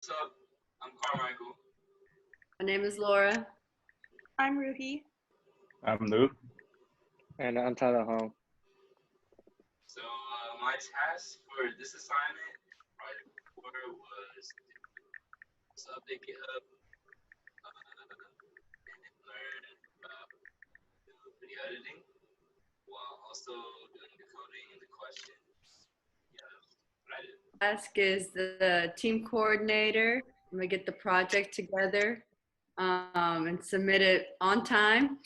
What's up? I'm Carmichael. My name is Laura. I'm Ruhi. I'm Lou. And I'm Tyler Hong. So my task for this assignment right before was to update GitHub and learn about video editing while also doing the coding and the questions. Yeah, that's what I did. Task is the team coordinator. I'm gonna get the project together and submit it on time.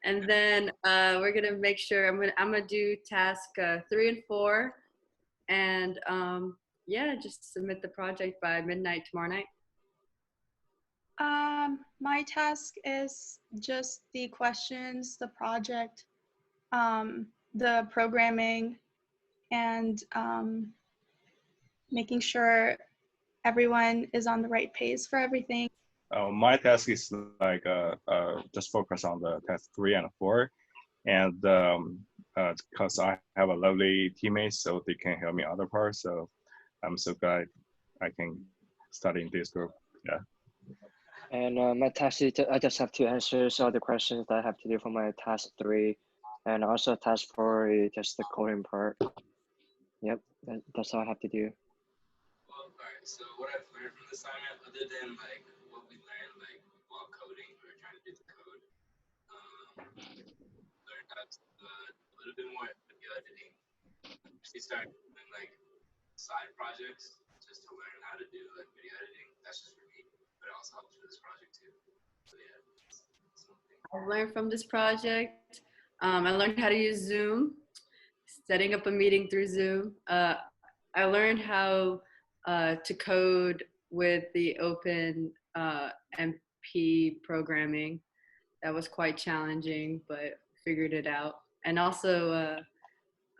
And then we're gonna make sure I'm gonna do task 3 and 4, and yeah, just submit the project by midnight tomorrow night. My task is just the questions, the project, the programming, and making sure everyone is on the right pace for everything. My task is like just focus on the task 3 and 4, and because I have a lovely teammates, so they can help me other parts. So I'm so glad I can study in this group. Yeah. And my task is I just have to answer all the questions that I have to do for my task 3, and also task 4 is just the coding part. Yep, that's all I have to do. Well, alright. So what I've learned from the assignment, other than like what we learned like while coding, we were trying to do the code. Learned how to a little bit more video editing. Actually started doing like side projects just to learn how to do like video editing. That's just for me, but it also helps for this project too. So yeah, something. I learned from this project. I learned how to use Zoom, setting up a meeting through Zoom. I learned how to code with the open MP programming. That was quite challenging, but figured it out. And also,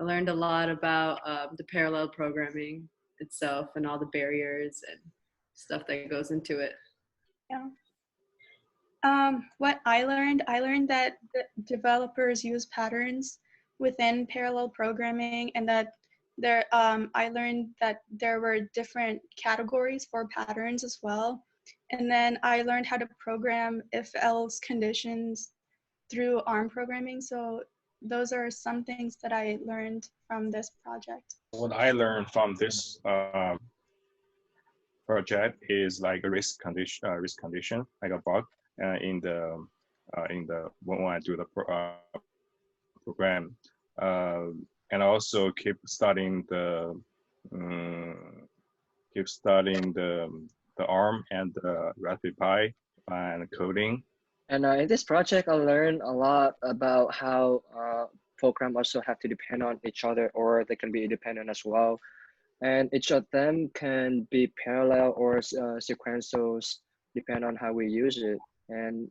I learned a lot about the parallel programming itself and all the barriers and stuff that goes into it. Yeah. What I learned that the developers use patterns within parallel programming, and that I learned that there were different categories for patterns as well. And then I learned how to program if-else conditions through ARM programming. So those are some things that I learned from this project. What I learned from this project is like a risk condition, like a bug in the when I do the program, and also keep studying the ARM and the Raspberry Pi and coding. And in this project, I learned a lot about how programs also have to depend on each other, or they can be independent as well. And each of them can be parallel or sequential, depend on how we use it. And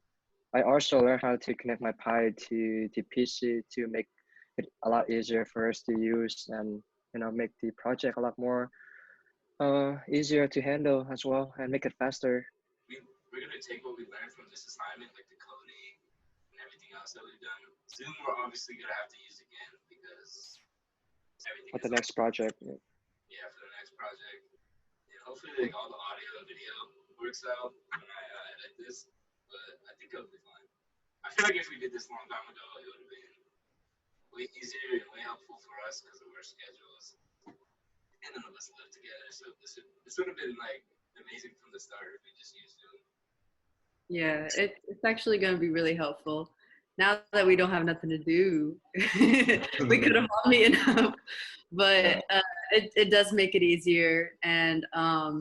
I also learned how to connect my Pi to PC to make it a lot easier for us to use, and make the project a lot more easier to handle as well, and make it faster. We're gonna take what we learned from this assignment, like the coding and everything else that we've done. Zoom, we're obviously gonna have to use again because everything. For the next project. Yeah. Yeah, for the next project. And hopefully, like all the audio and video works out when I edit this. But I think it'll be fine. I feel like if we did this a long time ago, it would have been way easier and way helpful for us because of our schedules. And none of us live together, so this would have been like amazing from the start if we just used Zoom. Yeah, it's actually going to be really helpful. Now that we don't have nothing to do, we could have all meeting up, but it does make it easier. And I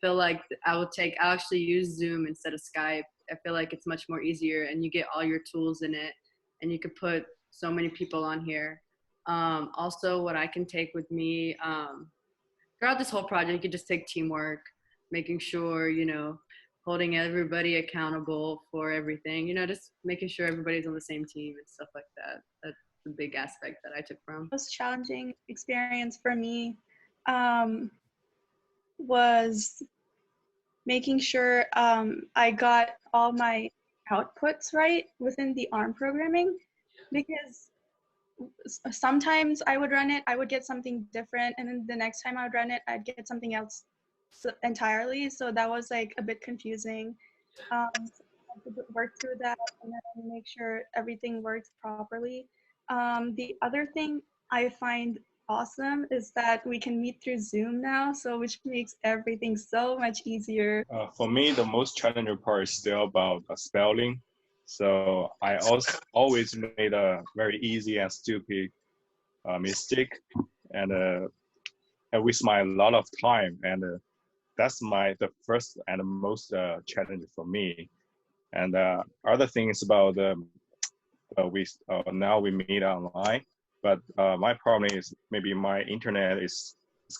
feel like I'll actually use Zoom instead of Skype. I feel like it's much more easier, and you get all your tools in it, and you could put so many people on here. Also, what I can take with me throughout this whole project, you just take teamwork, making sure, holding everybody accountable for everything, just making sure everybody's on the same team and stuff like that. That's the big aspect that I took from. Most challenging experience for me was making sure I got all my outputs right within the ARM programming, because sometimes I would run it, I would get something different, and then the next time I would run it, I'd get something else entirely, so that was like a bit confusing. So I had to work through that and then make sure everything works properly. The other thing I find awesome is that we can meet through Zoom now, so which makes everything so much easier. For me, the most challenging part is still about spelling. So I also always made a very easy and stupid mistake, and it wastes my a lot of time. And that's the first and most challenge for me. And other things about we now we meet online, but my problem is maybe my internet is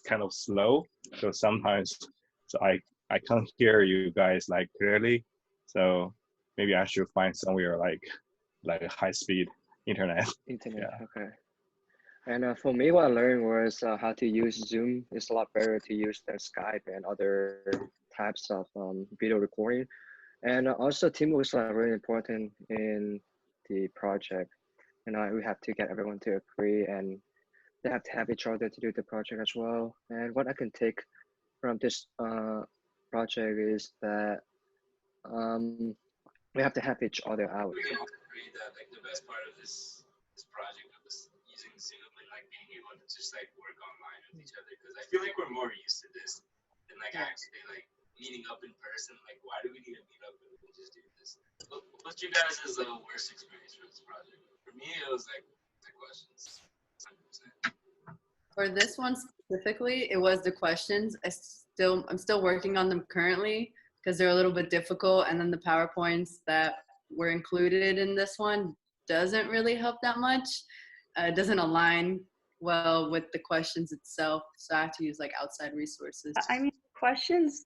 kind of slow, so sometimes so I can't hear you guys like clearly. So maybe I should find somewhere like a high speed internet. Internet, Yeah. okay. And for me, what I learned was how to use Zoom. It's a lot better to use than Skype and other types of video recording. And also, teamwork is really important in the project. You know, we have to get everyone to agree, and they have to have each other to do the project as well. And what I can take from this project is that um, we have to help each other out. We can all agree that like the best part of this project of this using Zoom and like being able to just like work online with each other, because I feel like we're more used to this than like actually like meeting up in person. Like, why do we need to meet up when we can just do this? What's your guys' worst experience for this project? For me, it was like the questions. 100%. For this one specifically, it was the questions. I'm still working on them currently because they're a little bit difficult, and then the PowerPoints that were included in this one doesn't really help that much. It doesn't align well with the questions itself, so I have to use like outside resources. I mean, questions,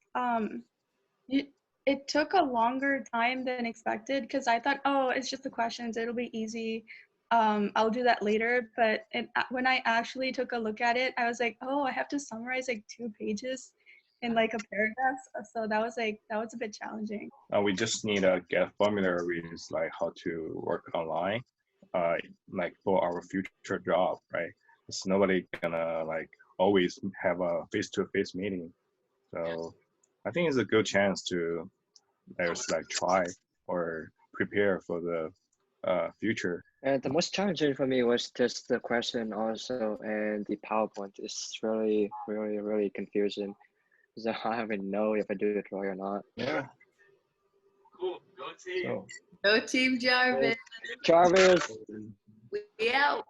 it took a longer time than expected because I thought, oh, it's just the questions, it'll be easy. I'll do that later. But when I actually took a look at it, I was like, oh, I have to summarize like 2 pages in like a paragraph. So that was a bit challenging. We just need to get familiarities like how to work online, like for our future job, right? Because nobody gonna like always have a face-to-face meeting. So I think it's a good chance to just like try or prepare for the future. And the most challenging for me was just the question also, and the PowerPoint is really, really, really confusing. So I don't even know if I do it right or not. Yeah. Cool. Go team. So, Go Team Jarvis. Jarvis. We out.